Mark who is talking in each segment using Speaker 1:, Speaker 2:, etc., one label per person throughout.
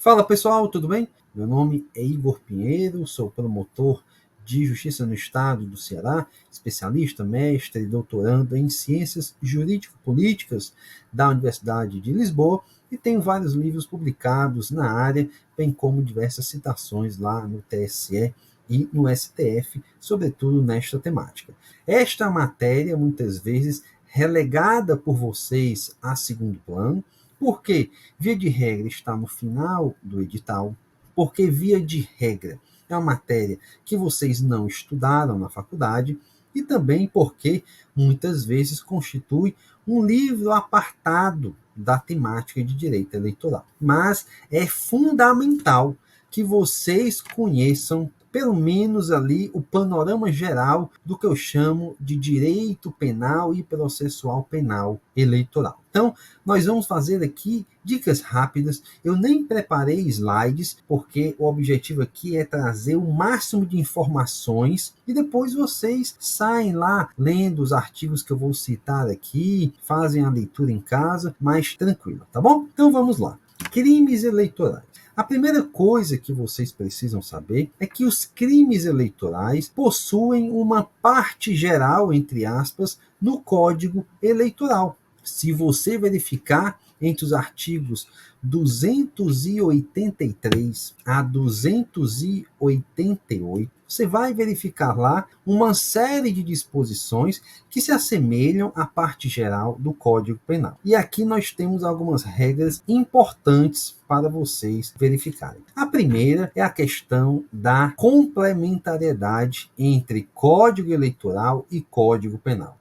Speaker 1: Fala pessoal, tudo bem? Meu nome é Igor Pinheiro, sou promotor de Justiça no Estado do Ceará, especialista, mestre e doutorando em Ciências Jurídico-Políticas da Universidade de Lisboa e tenho vários livros publicados na área, bem como diversas citações lá no TSE e no STF, sobretudo nesta temática. Esta matéria, muitas vezes, relegada por vocês a segundo plano, porque, via de regra, está no final do edital, porque, via de regra, é uma matéria que vocês não estudaram na faculdade, e também porque, muitas vezes, constitui um livro apartado da temática de direito eleitoral. Mas é fundamental que vocês conheçam pelo menos ali o panorama geral do que eu chamo de direito penal e processual penal eleitoral. Então, nós vamos fazer aqui dicas rápidas. Eu nem preparei slides, porque o objetivo aqui é trazer o máximo de informações e depois vocês saem lá lendo os artigos que eu vou citar aqui, fazem a leitura em casa, mais tranquila, tá bom? Então vamos lá. Crimes eleitorais. A primeira coisa que vocês precisam saber é que os crimes eleitorais possuem uma parte geral, entre aspas, no Código Eleitoral. Se você verificar entre os artigos 283 a 288, você vai verificar lá uma série de disposições que se assemelham à parte geral do Código Penal. E aqui nós temos algumas regras importantes para vocês verificarem. A primeira é a questão da complementariedade entre Código Eleitoral e Código Penal.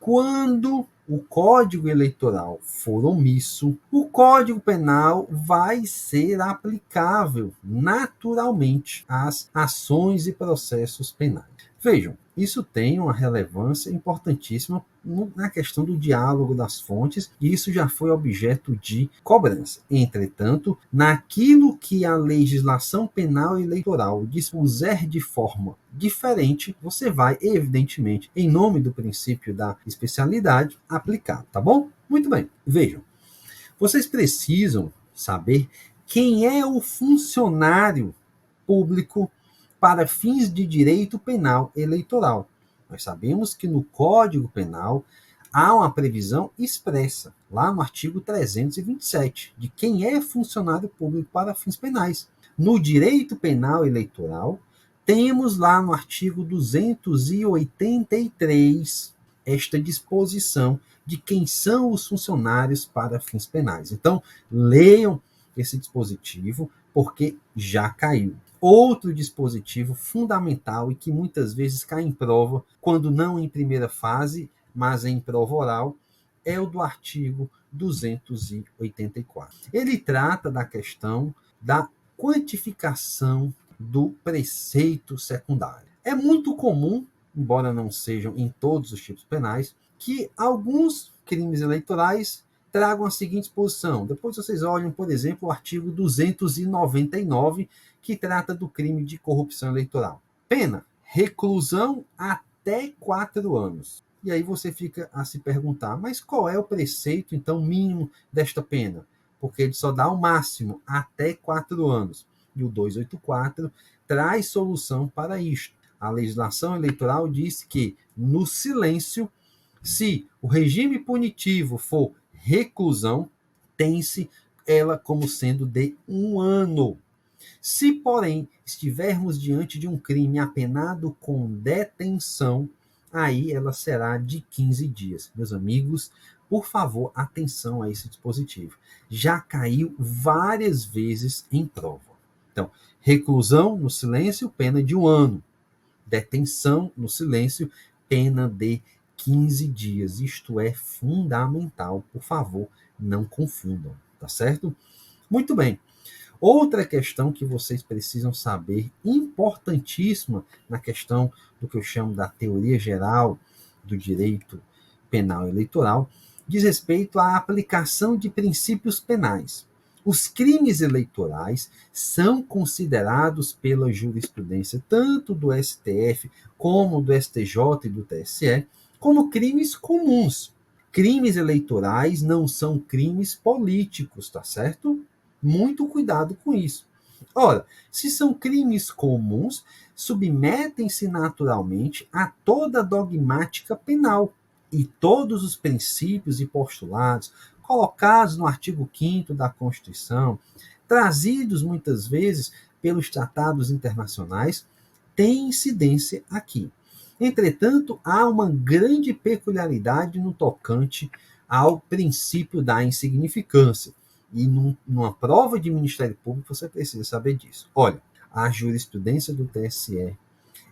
Speaker 1: Quando o Código Eleitoral for omisso, o Código Penal vai ser aplicável naturalmente às ações e processos penais. Vejam, isso tem uma relevância importantíssima na questão do diálogo das fontes, e isso já foi objeto de cobrança. Entretanto, naquilo que a legislação penal e eleitoral dispuser de forma diferente, você vai, evidentemente, em nome do princípio da especialidade, aplicar, tá bom? Muito bem. Vejam, vocês precisam saber quem é o funcionário público para fins de direito penal eleitoral. Nós sabemos que no Código Penal há uma previsão expressa, lá no artigo 327, de quem é funcionário público para fins penais. No direito penal eleitoral, temos lá no artigo 283 esta disposição de quem são os funcionários para fins penais. Então, leiam esse dispositivo, porque já caiu. Outro dispositivo fundamental e que muitas vezes cai em prova, quando não em primeira fase, mas em prova oral, é o do artigo 284. Ele trata da questão da quantificação do preceito secundário. É muito comum, embora não sejam em todos os tipos penais, que alguns crimes eleitorais tragam a seguinte posição. Depois vocês olham, por exemplo, o artigo 299, que trata do crime de corrupção eleitoral. Pena, reclusão até 4 anos. E aí você fica a se perguntar, mas qual é o preceito, então, mínimo desta pena? Porque ele só dá o máximo, até 4 anos. E o 284 traz solução para isto. A legislação eleitoral diz que, no silêncio, se o regime punitivo for reclusão, tem-se ela como sendo de 1 ano. Se, porém, estivermos diante de um crime apenado com detenção, aí ela será de 15 dias. Meus amigos, por favor, atenção a esse dispositivo. Já caiu várias vezes em prova. Então, reclusão no silêncio, pena de 1 ano. Detenção no silêncio, pena de 15 dias. Isto é fundamental, por favor, não confundam, tá certo? Muito bem. Outra questão que vocês precisam saber, importantíssima na questão do que eu chamo da teoria geral do direito penal eleitoral, diz respeito à aplicação de princípios penais. Os crimes eleitorais são considerados pela jurisprudência tanto do STF como do STJ e do TSE como crimes comuns. Crimes eleitorais não são crimes políticos, tá certo? Muito cuidado com isso. Ora, se são crimes comuns, submetem-se naturalmente a toda a dogmática penal e todos os princípios e postulados colocados no artigo 5º da Constituição, trazidos muitas vezes pelos tratados internacionais, têm incidência aqui. Entretanto, há uma grande peculiaridade no tocante ao princípio da insignificância. E numa prova de Ministério Público você precisa saber disso. Olha, a jurisprudência do TSE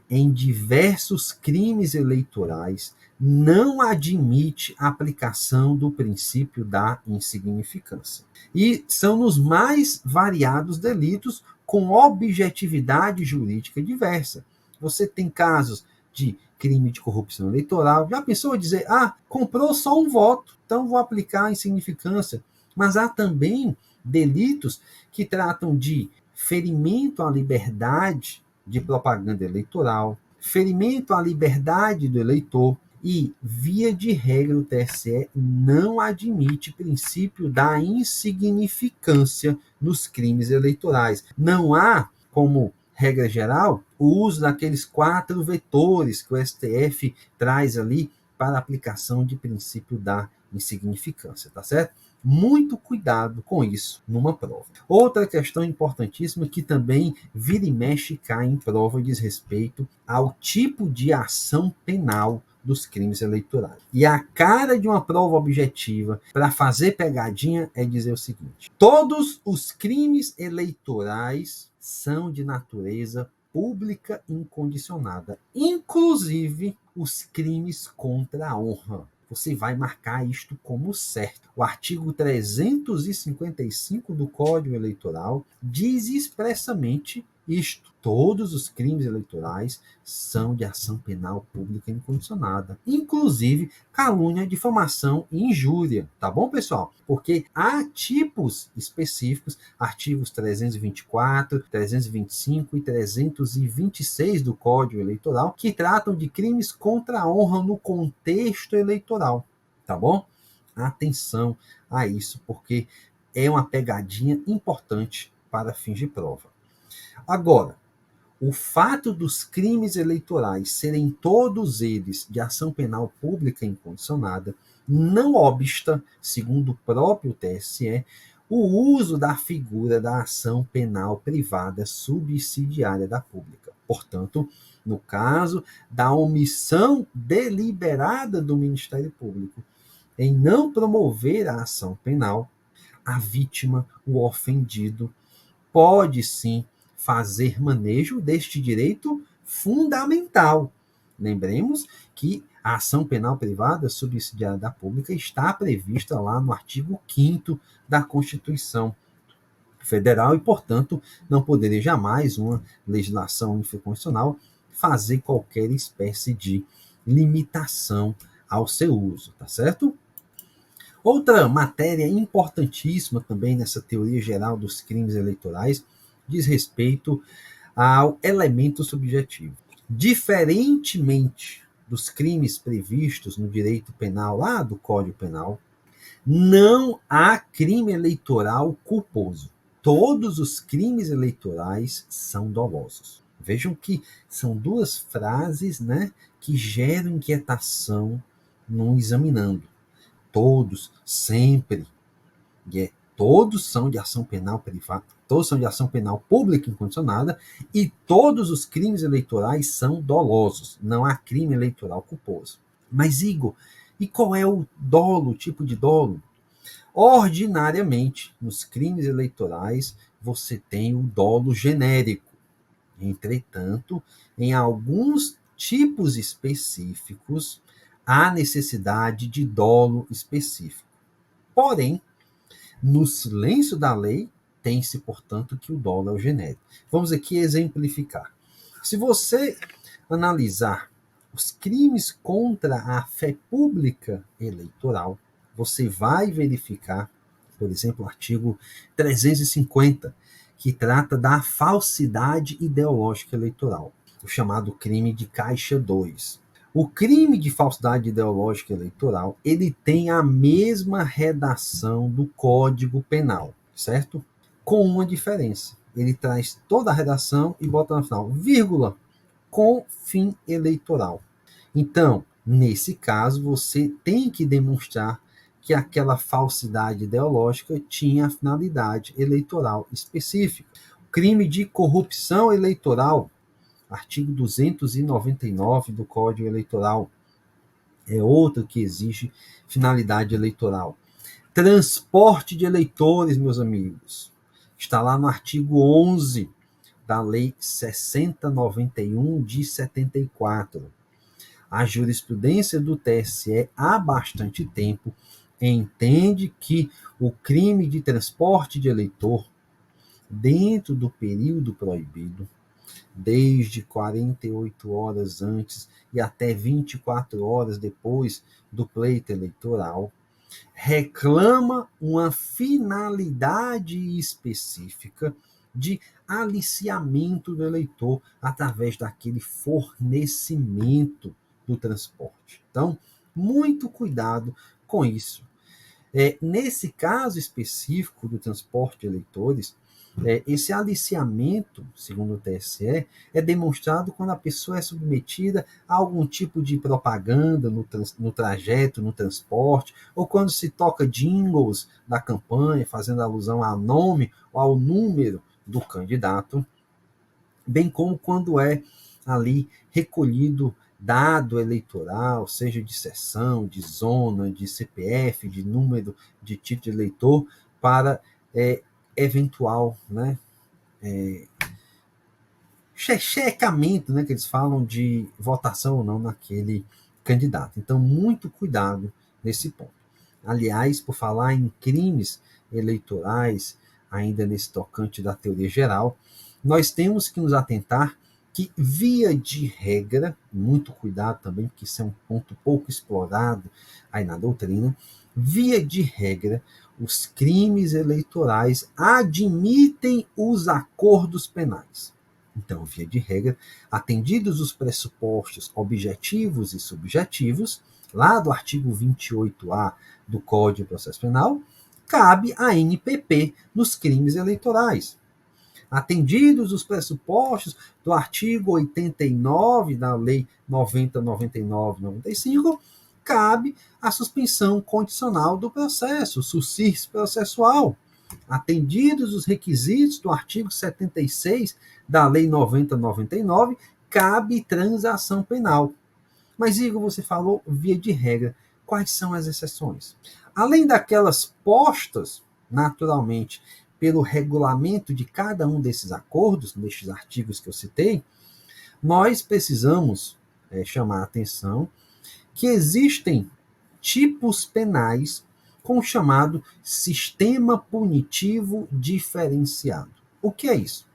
Speaker 1: em diversos crimes eleitorais não admite a aplicação do princípio da insignificância. E são nos mais variados delitos com objetividade jurídica diversa. Você tem casos de crime de corrupção eleitoral. Já pensou em dizer, comprou só um voto, então vou aplicar a insignificância. Mas há também delitos que tratam de ferimento à liberdade de propaganda eleitoral, ferimento à liberdade do eleitor e, via de regra, o TSE não admite princípio da insignificância nos crimes eleitorais. Não há, como regra geral, o uso daqueles 4 vetores que o STF traz ali para a aplicação de princípio da insignificância, tá certo? Muito cuidado com isso numa prova. Outra questão importantíssima que também vira e mexe cai em prova diz respeito ao tipo de ação penal dos crimes eleitorais. E a cara de uma prova objetiva para fazer pegadinha é dizer o seguinte: todos os crimes eleitorais são de natureza pública incondicionada, inclusive os crimes contra a honra. Você vai marcar isto como certo. O artigo 355 do Código Eleitoral diz expressamente isto: todos os crimes eleitorais são de ação penal pública incondicionada, inclusive calúnia, difamação e injúria, tá bom, pessoal? Porque há tipos específicos, artigos 324, 325 e 326 do Código Eleitoral, que tratam de crimes contra a honra no contexto eleitoral, tá bom? Atenção a isso, porque é uma pegadinha importante para fins de prova. Agora, o fato dos crimes eleitorais serem todos eles de ação penal pública incondicionada não obsta, segundo o próprio TSE, o uso da figura da ação penal privada subsidiária da pública. Portanto, no caso da omissão deliberada do Ministério Público em não promover a ação penal, a vítima, o ofendido, pode sim fazer manejo deste direito fundamental. Lembremos que a ação penal privada subsidiária da pública está prevista lá no artigo 5º da Constituição Federal e, portanto, não poderia jamais uma legislação infraconstitucional fazer qualquer espécie de limitação ao seu uso, tá certo? Outra matéria importantíssima também nessa teoria geral dos crimes eleitorais diz respeito ao elemento subjetivo. Diferentemente dos crimes previstos no direito penal lá do Código Penal, não há crime eleitoral culposo. Todos os crimes eleitorais são dolosos. Vejam que são duas frases, né, que geram inquietação no examinando. Todos, sempre, todos são de ação penal privada, todos são de ação penal pública incondicionada e todos os crimes eleitorais são dolosos. Não há crime eleitoral culposo. Mas, Igor, e qual é o dolo, o tipo de dolo? Ordinariamente, nos crimes eleitorais, você tem o dolo genérico. Entretanto, em alguns tipos específicos, há necessidade de dolo específico. Porém, no silêncio da lei, tem-se, portanto, que o dolo é o genérico. Vamos aqui exemplificar. Se você analisar os crimes contra a fé pública eleitoral, você vai verificar, por exemplo, o artigo 350, que trata da falsidade ideológica eleitoral, o chamado crime de caixa 2. O crime de falsidade ideológica eleitoral, ele tem a mesma redação do Código Penal, certo? com uma diferença. Ele traz toda a redação e bota no final, vírgula, com fim eleitoral. Então, nesse caso, você tem que demonstrar que aquela falsidade ideológica tinha finalidade eleitoral específica. O crime de corrupção eleitoral, artigo 299 do Código Eleitoral, é outro que exige finalidade eleitoral. Transporte de eleitores, meus amigos, está lá no artigo 11 da Lei 6091 de 74. A jurisprudência do TSE há bastante tempo entende que o crime de transporte de eleitor dentro do período proibido, desde 48 horas antes e até 24 horas depois do pleito eleitoral, reclama uma finalidade específica de aliciamento do eleitor através daquele fornecimento do transporte. Então, muito cuidado com isso. Nesse caso específico do transporte de eleitores, esse aliciamento, segundo o TSE, é demonstrado quando a pessoa é submetida a algum tipo de propaganda no trajeto, no transporte, ou quando se toca jingles da campanha, fazendo alusão ao nome ou ao número do candidato, bem como quando é ali recolhido dado eleitoral, seja de seção, de zona, de CPF, de número de título de eleitor, para eventual, né, checamento, né, que eles falam de votação ou não naquele candidato. Então, muito cuidado nesse ponto. Aliás, por falar em crimes eleitorais, ainda nesse tocante da teoria geral, nós temos que nos atentar que, via de regra, muito cuidado também, porque isso é um ponto pouco explorado aí na doutrina, via de regra, os crimes eleitorais admitem os acordos penais. Então, via de regra, atendidos os pressupostos objetivos e subjetivos, lá do artigo 28A do Código de Processo Penal, cabe a NPP nos crimes eleitorais. Atendidos os pressupostos do artigo 89 da Lei 90.99/95, cabe a suspensão condicional do processo, o suscício processual. Atendidos os requisitos do artigo 76 da Lei 90.99, cabe transação penal. Mas, Igor, você falou via de regra. Quais são as exceções? Além daquelas postas, naturalmente, pelo regulamento de cada um desses acordos, destes artigos que eu citei, nós precisamos chamar a atenção que existem tipos penais com o chamado sistema punitivo diferenciado. O que é isso?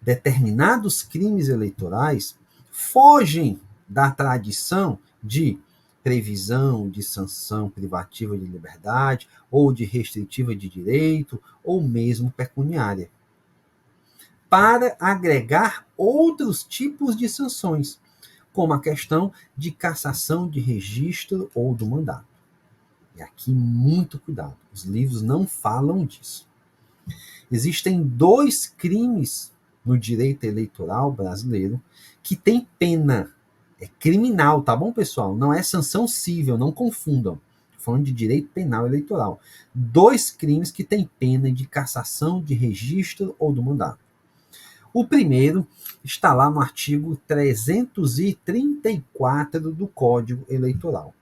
Speaker 1: Determinados crimes eleitorais fogem da tradição de previsão de sanção privativa de liberdade, ou de restritiva de direito, ou mesmo pecuniária, para agregar outros tipos de sanções, como a questão de cassação de registro ou do mandato. E aqui, muito cuidado, os livros não falam disso. Existem dois crimes no direito eleitoral brasileiro que têm pena. É criminal, tá bom, pessoal? Não é sanção civil, não confundam. Estou falando de direito penal eleitoral. Dois crimes que têm pena de cassação de registro ou do mandato. O primeiro está lá no artigo 334 do Código Eleitoral,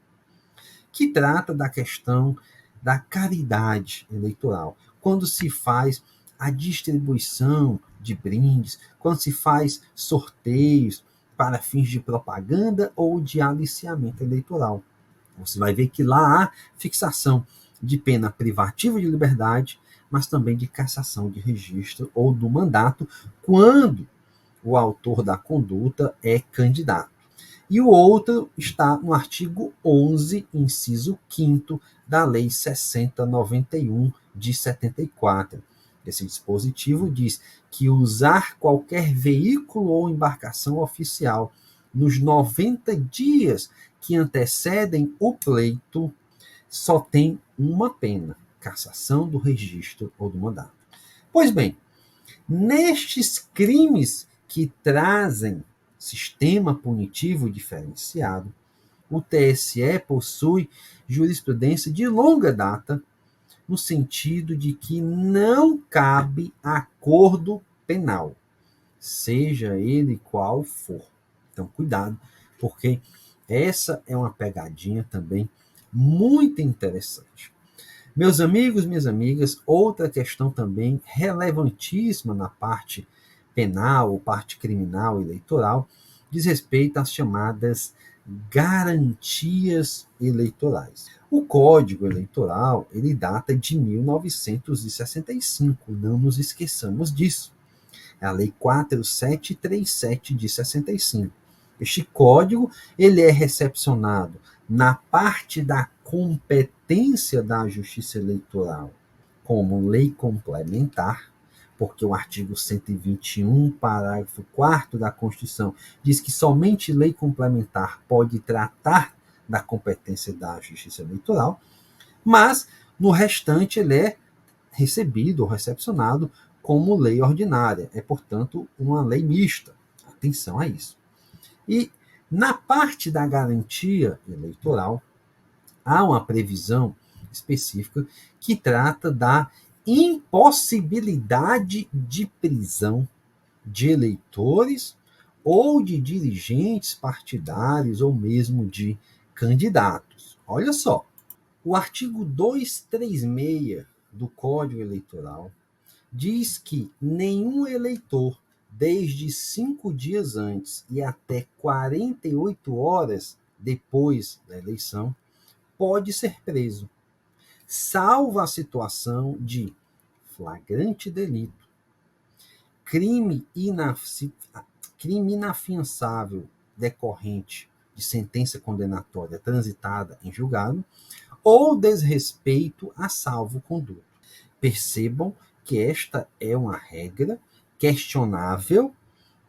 Speaker 1: que trata da questão da caridade eleitoral, quando se faz a distribuição de brindes, quando se faz sorteios para fins de propaganda ou de aliciamento eleitoral. Você vai ver que lá há fixação de pena privativa de liberdade, mas também de cassação de registro ou do mandato, quando o autor da conduta é candidato. E o outro está no artigo 11, inciso 5º da Lei 6091 de 74. Esse dispositivo diz que usar qualquer veículo ou embarcação oficial nos 90 dias que antecedem o pleito só tem uma pena: cassação do registro ou do mandato. Pois bem, nestes crimes que trazem sistema punitivo diferenciado, o TSE possui jurisprudência de longa data, no sentido de que não cabe acordo penal, seja ele qual for. Então, cuidado, porque essa é uma pegadinha também muito interessante. Meus amigos, minhas amigas, outra questão também relevantíssima na parte penal ou parte criminal eleitoral diz respeito às chamadas garantias eleitorais. O Código Eleitoral, ele data de 1965, não nos esqueçamos disso. É a Lei 4737 de 65. Este código, ele é recepcionado na parte da competência da Justiça Eleitoral como lei complementar, porque o artigo 121, parágrafo 4º da Constituição, diz que somente lei complementar pode tratar da competência da Justiça Eleitoral, mas no restante ele é recebido ou recepcionado como lei ordinária. É, portanto, uma lei mista. Atenção a isso. E na parte da garantia eleitoral, há uma previsão específica que trata da impossibilidade de prisão de eleitores ou de dirigentes partidários ou mesmo de candidatos. Olha só, o artigo 236 do Código Eleitoral diz que nenhum eleitor, desde 5 dias antes e até 48 horas depois da eleição, pode ser preso, salvo a situação de flagrante delito, crime inafiançável decorrente de sentença condenatória transitada em julgado, ou desrespeito a salvo-conduto. Percebam que esta é uma regra questionável,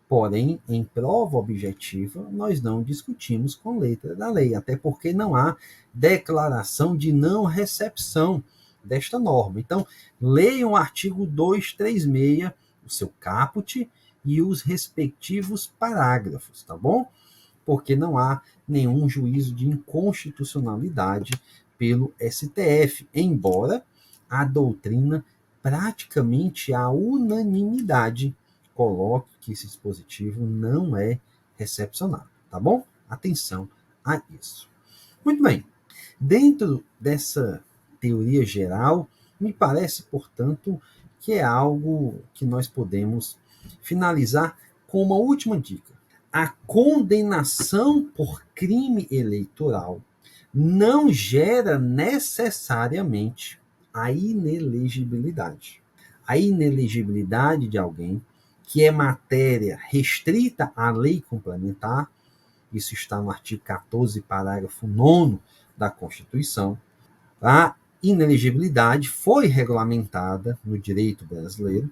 Speaker 1: porém, em prova objetiva, nós não discutimos com letra da lei, até porque não há declaração de não recepção desta norma. Então, leiam o artigo 236, o seu caput e os respectivos parágrafos, tá bom? Porque não há nenhum juízo de inconstitucionalidade pelo STF, embora a doutrina, praticamente a unanimidade, coloque que esse dispositivo não é recepcionado, tá bom? Atenção a isso. Muito bem. Dentro dessa teoria geral, me parece, portanto, que é algo que nós podemos finalizar com uma última dica. A condenação por crime eleitoral não gera necessariamente a inelegibilidade. A inelegibilidade de alguém que é matéria restrita à lei complementar, isso está no artigo 14, parágrafo 9º da Constituição. A inelegibilidade foi regulamentada no direito brasileiro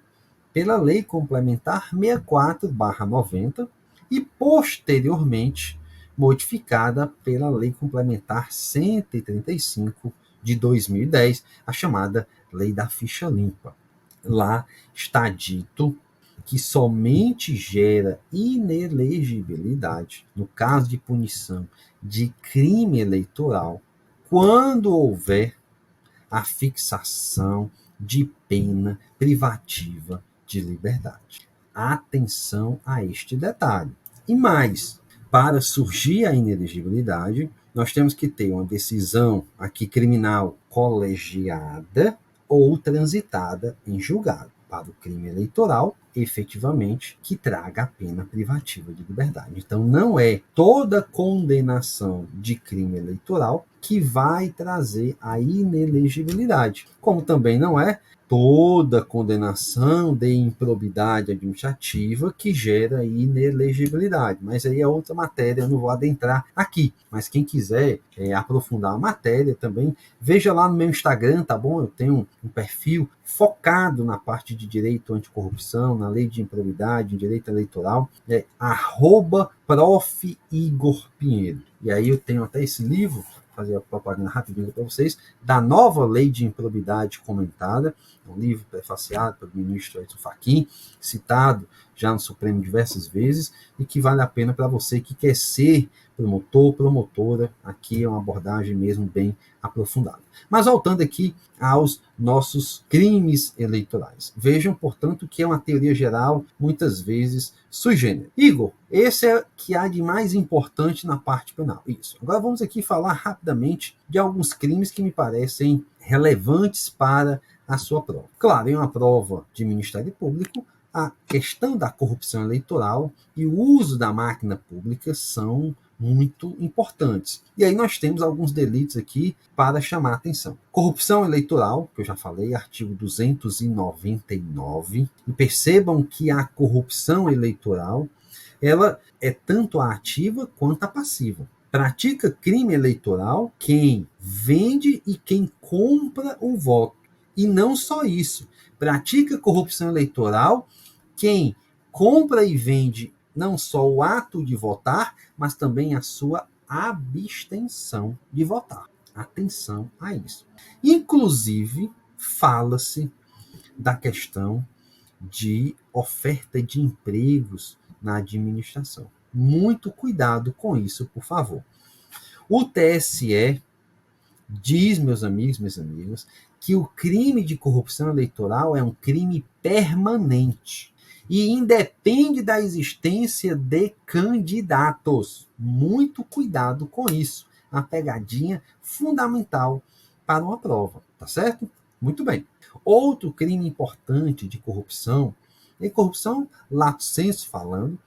Speaker 1: pela Lei Complementar 64/90 e, posteriormente, modificada pela Lei Complementar 135 de 2010, a chamada Lei da Ficha Limpa. Lá está dito que somente gera inelegibilidade no caso de punição de crime eleitoral quando houver a fixação de pena privativa de liberdade. Atenção a este detalhe. E mais, para surgir a inelegibilidade, nós temos que ter uma decisão aqui criminal colegiada ou transitada em julgado. Para o crime eleitoral, efetivamente, que traga a pena privativa de liberdade. Então, não é toda condenação de crime eleitoral que vai trazer a inelegibilidade, como também não é toda condenação de improbidade administrativa que gera inelegibilidade. Mas aí é outra matéria, eu não vou adentrar aqui. Mas quem quiser aprofundar a matéria também, veja lá no meu Instagram, tá bom? Eu tenho um perfil focado na parte de direito anticorrupção, na lei de improbidade, em direito eleitoral, @prof. Igor Pinheiro. E aí eu tenho até esse livro fazer a propaganda rapidinho para vocês, da nova Lei de Improbidade Comentada, um livro prefaciado pelo ministro Edson Fachin, citado já no Supremo diversas vezes, e que vale a pena para você que quer ser promotor, promotora. Aqui é uma abordagem mesmo bem aprofundada. Mas voltando aqui aos nossos crimes eleitorais. Vejam, portanto, que é uma teoria geral, muitas vezes sui generis. Igor, esse é o que há de mais importante na parte penal. Isso. Agora vamos aqui falar rapidamente de alguns crimes que me parecem relevantes para a sua prova. Claro, em uma prova de Ministério Público, a questão da corrupção eleitoral e o uso da máquina pública são muito importantes. E aí nós temos alguns delitos aqui para chamar a atenção. Corrupção eleitoral, que eu já falei, artigo 299. E percebam que a corrupção eleitoral, ela é tanto a ativa quanto a passiva. Pratica crime eleitoral quem vende e quem compra o voto. E não só isso. Pratica corrupção eleitoral quem compra e vende não só o ato de votar, mas também a sua abstenção de votar. Atenção a isso. Inclusive, fala-se da questão de oferta de empregos na administração. Muito cuidado com isso, por favor. O TSE diz, meus amigos, minhas amigas, que o crime de corrupção eleitoral é um crime permanente e independe da existência de candidatos. Muito cuidado com isso. Uma pegadinha fundamental para uma prova, tá certo? Muito bem. Outro crime importante de corrupção, e corrupção lato sensu falando,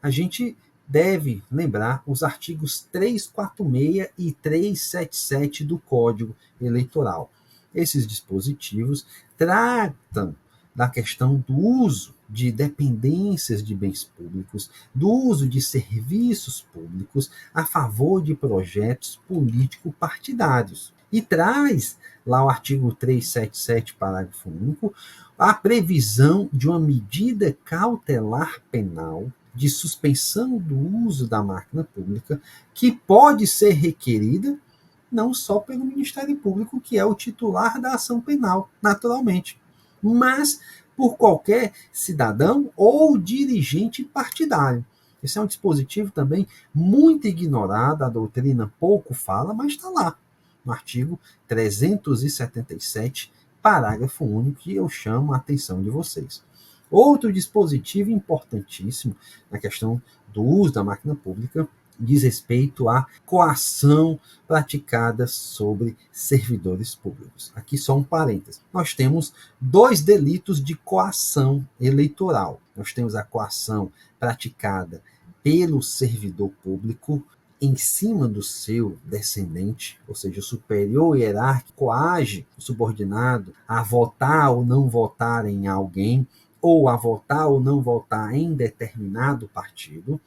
Speaker 1: a gente deve lembrar os artigos 346 e 377 do Código Eleitoral. Esses dispositivos tratam da questão do uso de dependências de bens públicos, do uso de serviços públicos a favor de projetos político-partidários. E traz lá o artigo 377, parágrafo único, a previsão de uma medida cautelar penal de suspensão do uso da máquina pública, que pode ser requerida não só pelo Ministério Público, que é o titular da ação penal, naturalmente, mas por qualquer cidadão ou dirigente partidário. Esse é um dispositivo também muito ignorado, a doutrina pouco fala, mas está lá, no artigo 377, parágrafo único, que eu chamo a atenção de vocês. Outro dispositivo importantíssimo na questão do uso da máquina pública diz respeito à coação praticada sobre servidores públicos. Aqui só um parêntese. Nós temos dois delitos de coação eleitoral. Nós temos a coação praticada pelo servidor público em cima do seu descendente, ou seja, o superior hierárquico coage o subordinado a votar ou não votar em alguém, ou a votar ou não votar em determinado partido.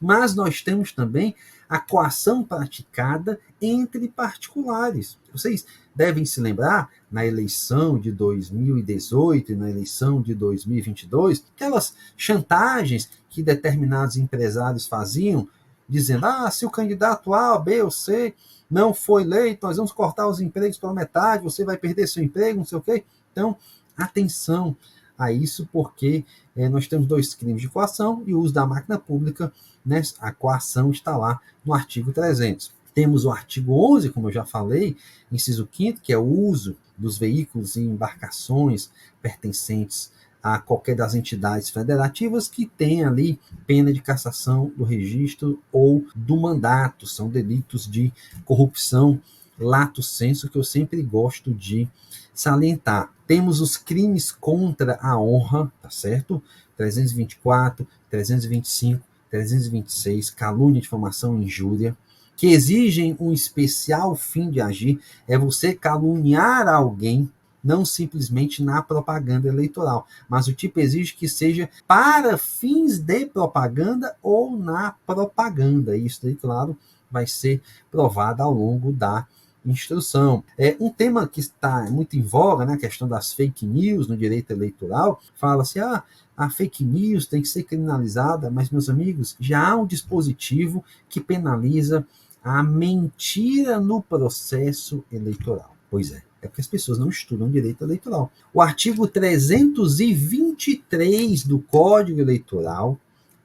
Speaker 1: Mas nós temos também a coação praticada entre particulares. Vocês devem se lembrar, na eleição de 2018 e na eleição de 2022, aquelas chantagens que determinados empresários faziam, dizendo, se o candidato A, B ou C não foi eleito, nós vamos cortar os empregos pela metade, você vai perder seu emprego, não sei o quê. Então, atenção a isso, porque nós temos dois crimes de coação e o uso da máquina pública, né? A coação está lá no artigo 300. Temos o artigo 11, como eu já falei, inciso 5º, que é o uso dos veículos e embarcações pertencentes a qualquer das entidades federativas que tem ali pena de cassação do registro ou do mandato. São delitos de corrupção lato sensu que eu sempre gosto de salientar. Temos os crimes contra a honra, tá certo? 324, 325, 326, calúnia, difamação e injúria, que exigem um especial fim de agir, é você caluniar alguém, não simplesmente na propaganda eleitoral, mas o tipo exige que seja para fins de propaganda ou na propaganda. Isso daí, claro, vai ser provado ao longo da instrução. Um tema que está muito em voga, né, a questão das fake news no direito eleitoral, fala-se, a fake news tem que ser criminalizada, mas, meus amigos, já há um dispositivo que penaliza a mentira no processo eleitoral. Pois é porque as pessoas não estudam direito eleitoral. O artigo 323 do Código Eleitoral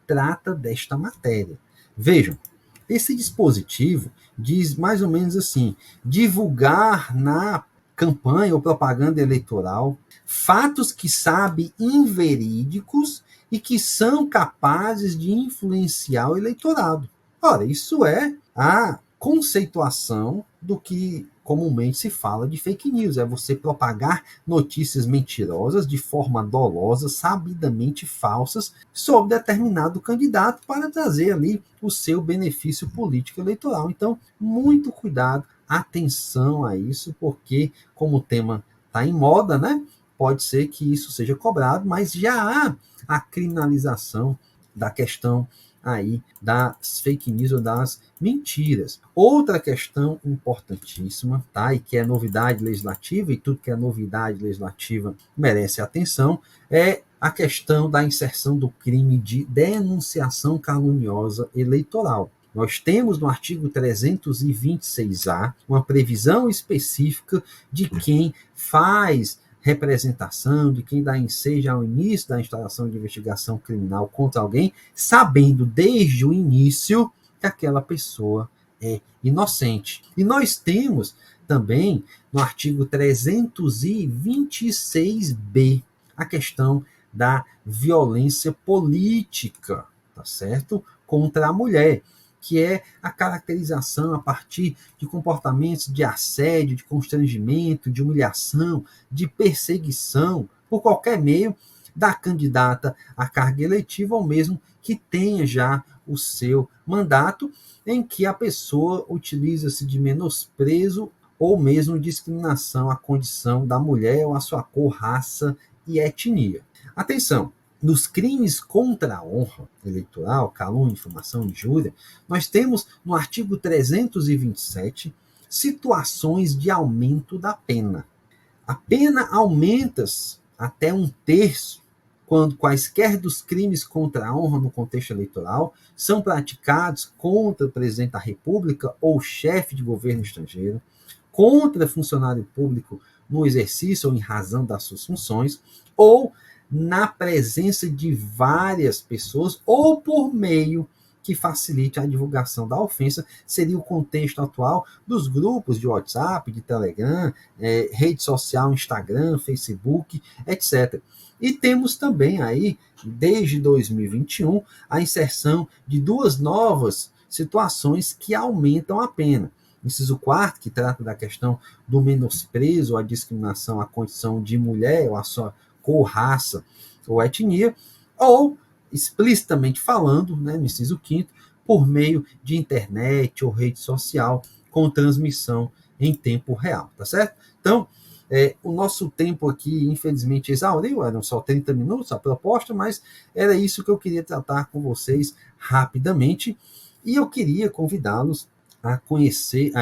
Speaker 1: trata desta matéria. Vejam, esse dispositivo diz mais ou menos assim: divulgar na campanha ou propaganda eleitoral fatos que sabe inverídicos e que são capazes de influenciar o eleitorado. Ora, isso é a conceituação do que comumente se fala de fake news. É você propagar notícias mentirosas de forma dolosa, sabidamente falsas, sobre determinado candidato para trazer ali o seu benefício político eleitoral. Então, muito cuidado, atenção a isso, porque como o tema está em moda, né? Pode ser que isso seja cobrado, mas já há a criminalização da questão aí das fake news ou das mentiras. Outra questão importantíssima, tá? E que é novidade legislativa, e tudo que é novidade legislativa merece atenção, é a questão da inserção do crime de denunciação caluniosa eleitoral. Nós temos no artigo 326A uma previsão específica de quem faz representação, de quem dá ensejo ao início da instalação de investigação criminal contra alguém, sabendo desde o início que aquela pessoa é inocente. E nós temos também no artigo 326B a questão da violência política, tá certo? Contra a mulher, que é a caracterização a partir de comportamentos de assédio, de constrangimento, de humilhação, de perseguição, por qualquer meio, da candidata à carga eletiva, ou mesmo que tenha já o seu mandato, em que a pessoa utiliza-se de menosprezo ou mesmo discriminação à condição da mulher ou à sua cor, raça e etnia. Atenção! Nos crimes contra a honra eleitoral, calúnia, difamação, injúria, nós temos no artigo 327 situações de aumento da pena. A pena aumenta até 1/3 quando quaisquer dos crimes contra a honra no contexto eleitoral são praticados contra o presidente da República ou chefe de governo estrangeiro, contra funcionário público no exercício ou em razão das suas funções, ou na presença de várias pessoas ou por meio que facilite a divulgação da ofensa, seria o contexto atual dos grupos de WhatsApp, de Telegram, rede social, Instagram, Facebook, etc. E temos também aí, desde 2021, a inserção de duas novas situações que aumentam a pena. Inciso 4º, que trata da questão do menosprezo ou a discriminação à condição de mulher ou à sua cor, raça ou etnia, ou, explicitamente falando, né, no inciso 5º, por meio de internet ou rede social com transmissão em tempo real, tá certo? Então, o nosso tempo aqui, infelizmente, exauriu, eram só 30 minutos a proposta, mas era isso que eu queria tratar com vocês rapidamente, e eu queria convidá-los a conhecer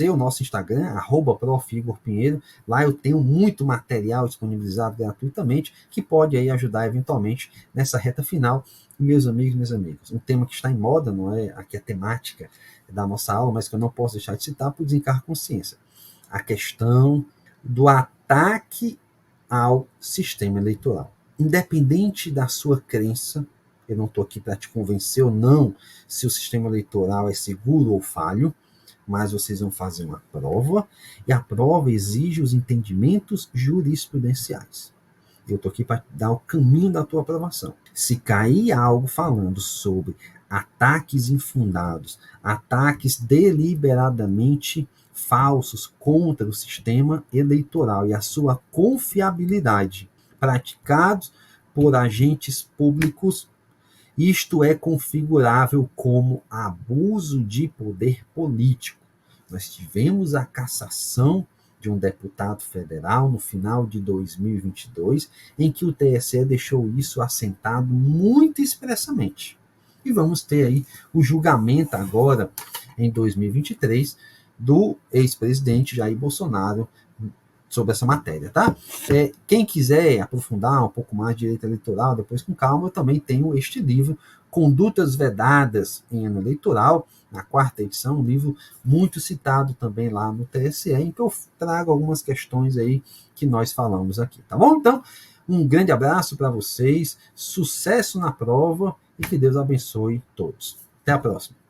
Speaker 1: o nosso Instagram, @profigorpinheiro. Lá eu tenho muito material disponibilizado gratuitamente, que pode aí ajudar eventualmente nessa reta final. Meus amigos, minhas amigas, um tema que está em moda, não é aqui a temática da nossa aula, mas que eu não posso deixar de citar por desencargo consciência. A questão do ataque ao sistema eleitoral. Independente da sua crença, eu não estou aqui para te convencer ou não se o sistema eleitoral é seguro ou falho, mas vocês vão fazer uma prova, e a prova exige os entendimentos jurisprudenciais. Eu estou aqui para dar o caminho da tua aprovação. Se cair algo falando sobre ataques infundados, ataques deliberadamente falsos contra o sistema eleitoral e a sua confiabilidade, praticados por agentes públicos, isto é configurável como abuso de poder político. Nós tivemos a cassação de um deputado federal no final de 2022, em que o TSE deixou isso assentado muito expressamente. E vamos ter aí o julgamento agora, em 2023, do ex-presidente Jair Bolsonaro, sobre essa matéria, tá? Quem quiser aprofundar um pouco mais de direito eleitoral, depois com calma, eu também tenho este livro, Condutas Vedadas em Ano Eleitoral, na 4ª edição, um livro muito citado também lá no TSE, em que eu trago algumas questões aí que nós falamos aqui, tá bom? Então, um grande abraço para vocês, sucesso na prova e que Deus abençoe todos. Até a próxima.